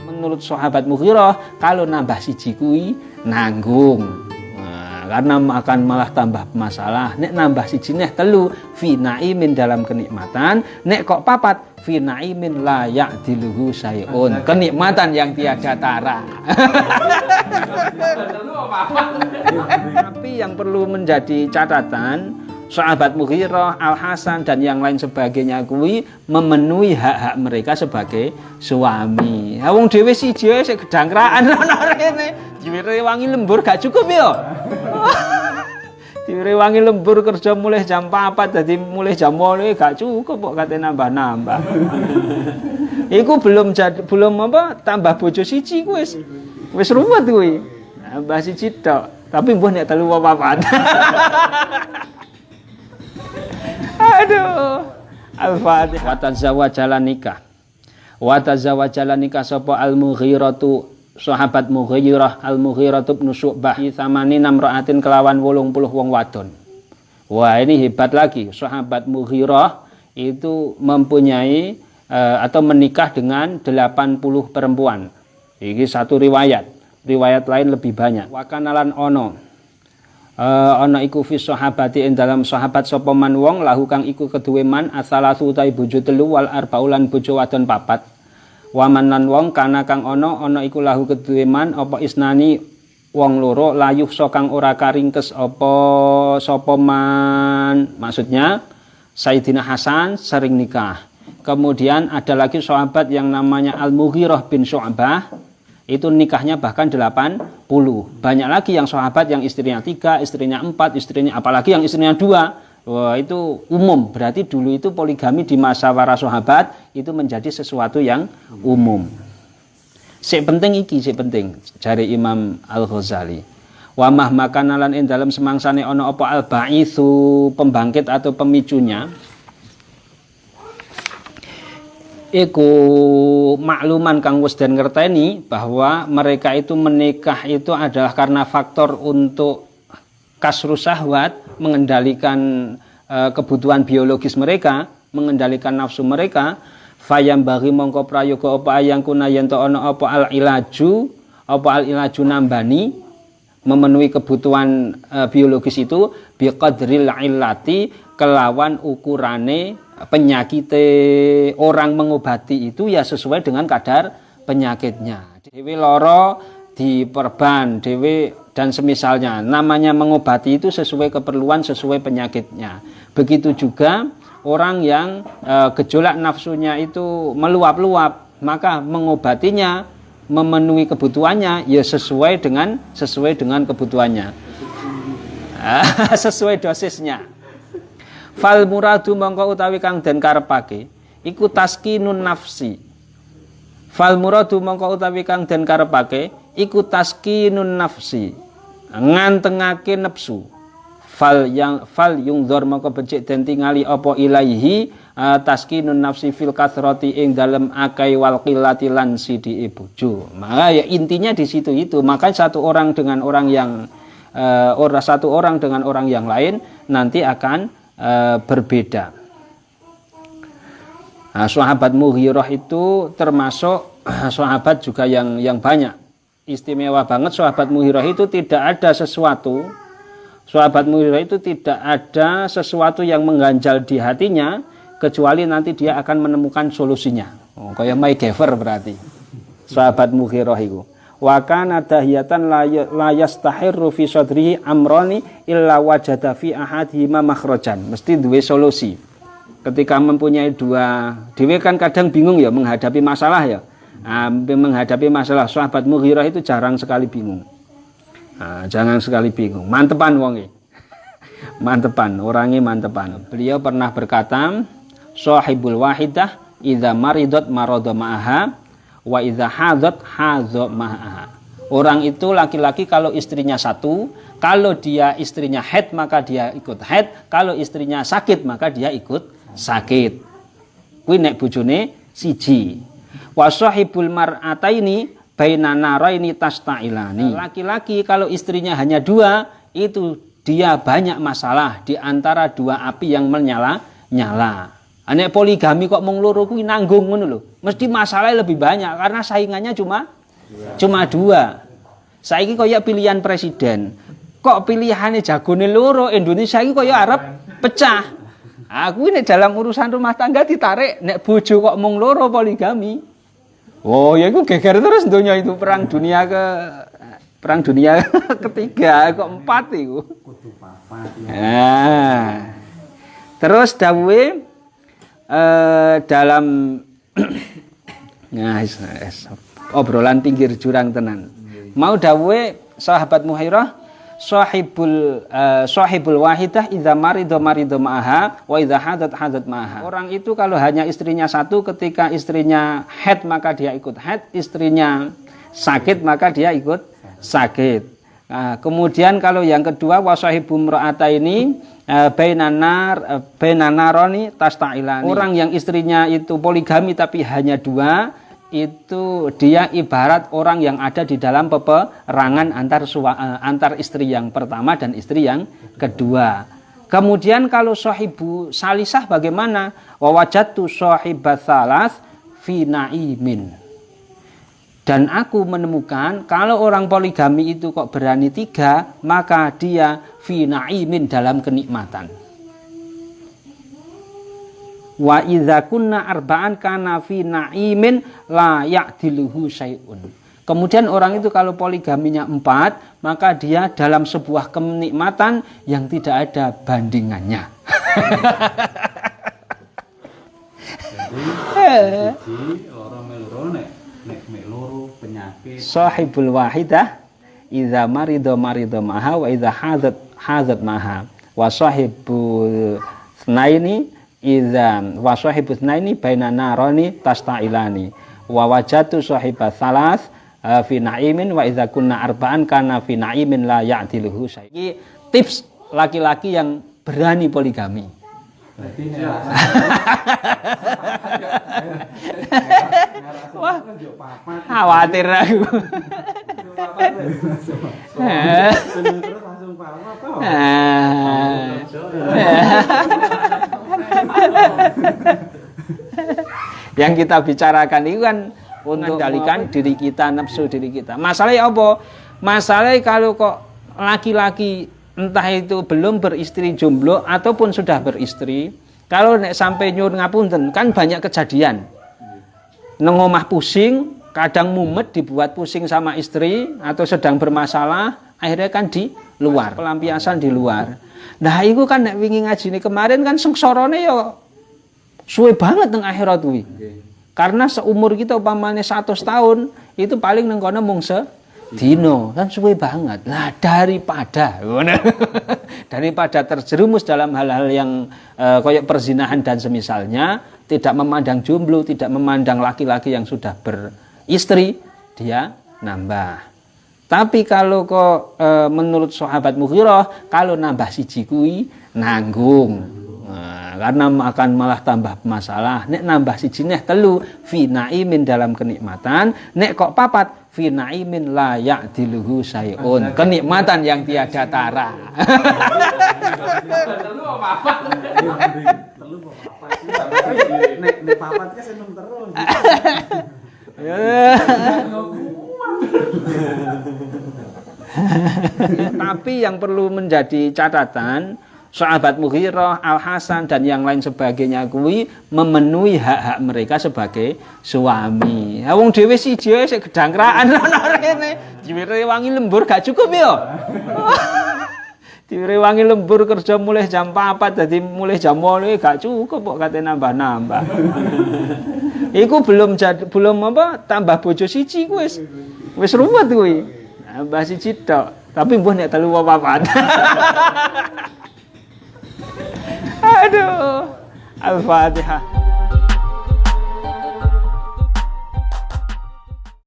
Menurut sahabat Mughirah, kalau nambah siji kuwi nanggung. Karena akan malah tambah masalah. Nek nambah siji neh telu fi naimin dalam kenikmatan, nek kok papat fi naimin la ya'diluhu syai'un, kenikmatan yang tiada tara. Tapi yang perlu menjadi catatan, sahabat Mughirah, Al Hasan dan yang lain sebagainya kuwi memenuhi hak-hak mereka sebagai suami. Ha wong dhewe siji wae sik gedangkraan ana rene. Direwangi lembur gak cukup ya. Direwangi lembur kerja mulai jam 4 dadi mulai jam 8 gak cukup kok kate nambah-nambah. Iku belum tambah bojo siji ku wis ruwet kuwi. Nambah siji tok. Tapi mbuh nek telu papat. Aduh. Al-Fatihah. Wa tazawwajalan nikah. Wa tazawwajalan nikah sapa al-Mughiratu sahabat Mughirah al-Mughirah bin Syu'bah thamani namra'atin kelawan 80 wong wadon. Wah, ini hebat lagi. Sahabat Mughirah itu mempunyai atau menikah dengan 80 perempuan. Ini satu riwayat. Riwayat lain lebih banyak. Wa kanalan ono iku fi sahabati ing dalam sahabat sapa man wong lahu kang iku keduwe man asalatu ta bojo telu wal arbaulan bojo wadon papat. Waman lan wong kana kang ana iku lahu keduwe man apa isnani wong loro layuh so kang ora karingkes apa sapa man. Maksudnya Sayyidina Hasan sering nikah. Kemudian ada lagi sahabat yang namanya Al-Mughirah bin Syu'bah, itu nikahnya bahkan 80. Banyak lagi yang sahabat yang istrinya 3, istrinya 4, istrinya apalagi yang istrinya 2. Wah, itu umum. Berarti dulu itu poligami di masa para sahabat itu menjadi sesuatu yang umum. Sik penting jari Imam Al-Ghazali. Wa mahmakanalan ing dalam semangsane ana apa al-ba'itsu, pembangkit atau pemicunya. Iku makluman kang wis den ngerteni bahwa mereka itu menikah itu adalah karena faktor untuk kasrus syahwat, mengendalikan kebutuhan biologis mereka, mengendalikan nafsu mereka. Fayam bagi mongko prayoga apa ayang kuna yen to ana apa al ilaju nambani memenuhi kebutuhan biologis itu biqadril illati kelawan ukurane penyakite. Orang mengobati itu ya sesuai dengan kadar penyakitnya. Dewe loro diperban dewe dan semisalnya. Namanya mengobati itu sesuai keperluan, sesuai penyakitnya. Begitu juga orang yang gejolak nafsunya itu meluap-luap, maka mengobatinya, memenuhi kebutuhannya ya sesuai dengan kebutuhannya. Sesuai dosisnya. Fal muradu mongko utawi kang den karepake iku taskinun nafsi. Fal muradu mongko utawi kang den karepake iku taskinun nafsi, ngantengake nafsu. Fal yungdzor mongko becik den tingali apa ilaihi taskinun nafsi fil kathrati ing dalem akai wal qillati lan sidi bojo. Maka ya intinya di situ itu. Maka satu orang dengan orang yang lain nanti akan berbeda. Nah, sahabat Mughirah itu termasuk sahabat juga yang banyak. Istimewa banget sahabat Mughirah itu tidak ada sesuatu. Sahabat Mughirah itu tidak ada sesuatu yang mengganjal di hatinya kecuali nanti dia akan menemukan solusinya. Oh, kayak MacGyver berarti. Sahabat Mughirah itu. Wa kana dahiyatan la yastahirru fi sadrihi amrani illa wajada fi ahadihima makhrajan. Mesti duwe solusi. Ketika mempunyai dua, dhewe kan kadang bingung ya menghadapi masalah ya. Menghadapi masalah sahabat Mughirah itu jarang sekali bingung. Jangan sekali bingung. Mantepan wonge. Mantepan, orangnya mantepan. Beliau pernah berkata, "Shahibul wahidah idza maridat marada ma'aha wa idza hadat hadza ma'aha." Orang itu laki-laki kalau istrinya satu, kalau dia istrinya haid maka dia ikut haid, kalau istrinya sakit maka dia ikut sakit. Kuwi nek bojone siji. Wa sahibul mar'ataini baina naraini tastailani. Laki-laki kalau istrinya hanya dua, itu dia banyak masalah di antara dua api yang menyala-nyala. Nek poligami kok mung loro kuwi nanggung ngono lho. Mesti masalahnya lebih banyak karena saingannya cuma dua. Saiki kaya pilihan presiden. Kok pilihane jagone loro, Indonesia iki kaya arep pecah. Aku ini dalam urusan rumah tangga ditarik nek bojo kok mung loro poligami. Oh, ya iku geger terus donya itu perang dunia ketiga kok 4 iku. Kudu papat. Nah. Terus dawuhe dalam nah, obrolan pinggir jurang tenan. Mau dawuhe sahabat Muhairah sahibul wahidah idza marido ma'aha wa idza hadat ma'aha. Orang itu kalau hanya istrinya satu, ketika istrinya haid maka dia ikut haid, istrinya sakit maka dia ikut sakit. Nah, kemudian kalau yang kedua wasahibu mra'ataini bainanaroni tasta'ilani. Orang yang istrinya itu poligami tapi hanya dua, itu dia ibarat orang yang ada di dalam peperangan antar istri yang pertama dan istri yang kedua. Kemudian kalau sahibu salisah bagaimana? Wa wajadtu sahibat salas fi na'imin. Dan aku menemukan kalau orang poligami itu kok berani 3, maka dia fi na'imin dalam kenikmatan. Wa idza kunna arba'an kana fi na'imin la ya'diluhu syai'un. Kemudian orang itu kalau poligaminya 4, maka dia dalam sebuah kenikmatan yang tidak ada bandingannya. Jadi orang meloro nek meloro penyakit. Sahibul wahidah idza marido maha wa idza hadat maha. Wa sahibul tsnaini idza wa sahibus naini baina narani tasta'ilani wa wajatu sahibat salas fi na'imin wa idza kunna arba'an kana fi na'imin la ya'diluhu syai'. Ini tips laki-laki yang berani poligami. Wah, khawatir aku. Yang kita bicarakan itu kan untuk mengendalikan diri kita, nafsu diri kita. Masalahnya apa? Masalahnya kalau kok laki-laki entah itu belum beristri jomblo ataupun sudah beristri, kalau nek sampai nyuwun ngapunten kan banyak kejadian. Nang omah pusing, kadang mumet dibuat pusing sama istri atau sedang bermasalah, akhirnya kan di luar, pelampiasan di luar. Nah, itu kan nek wingi ngajine kemarin kan sengsorone ya suwe banget nang akhirat kuwi. Karena seumur kita umpamane 100 tahun, itu paling nang kono mung sedina, kan suwe banget. Nah, daripada terjerumus dalam hal-hal yang kayak perzinahan dan semisalnya, tidak memandang jomblo, tidak memandang laki-laki yang sudah beristri, dia nambah. Tapi kalau kok menurut sahabat Mughirah, kalau nambah siji kuwi nanggung. Nah, karena akan malah tambah masalah. Nek nambah siji neh 3 fi na'imin dalam kenikmatan, nek kok 4 fi na'imin la ya'diluhu syai'un. Kenikmatan yang tiada tara. Nek papat kan seneng terus. Tapi yang perlu menjadi catatan, sahabat Mughirah, Al-Hasan dan yang lain sebagainya kuwi memenuhi hak-hak mereka sebagai suami. Ha wong dhewe siji wae sik gedangkrakan ana rene. Diwire wangi lembur gak cukup ya. Diwire wangi lembur kerja mulai jam 4 dadi mulai jam 8 gak cukup kok kate nambah-nambah. Iku belum tambah bojo siji kuwi wis ruwet kuwi. Nambah siji tok. Tapi mbuh nek 3 apa 4. Aduh, Al-Fatihah.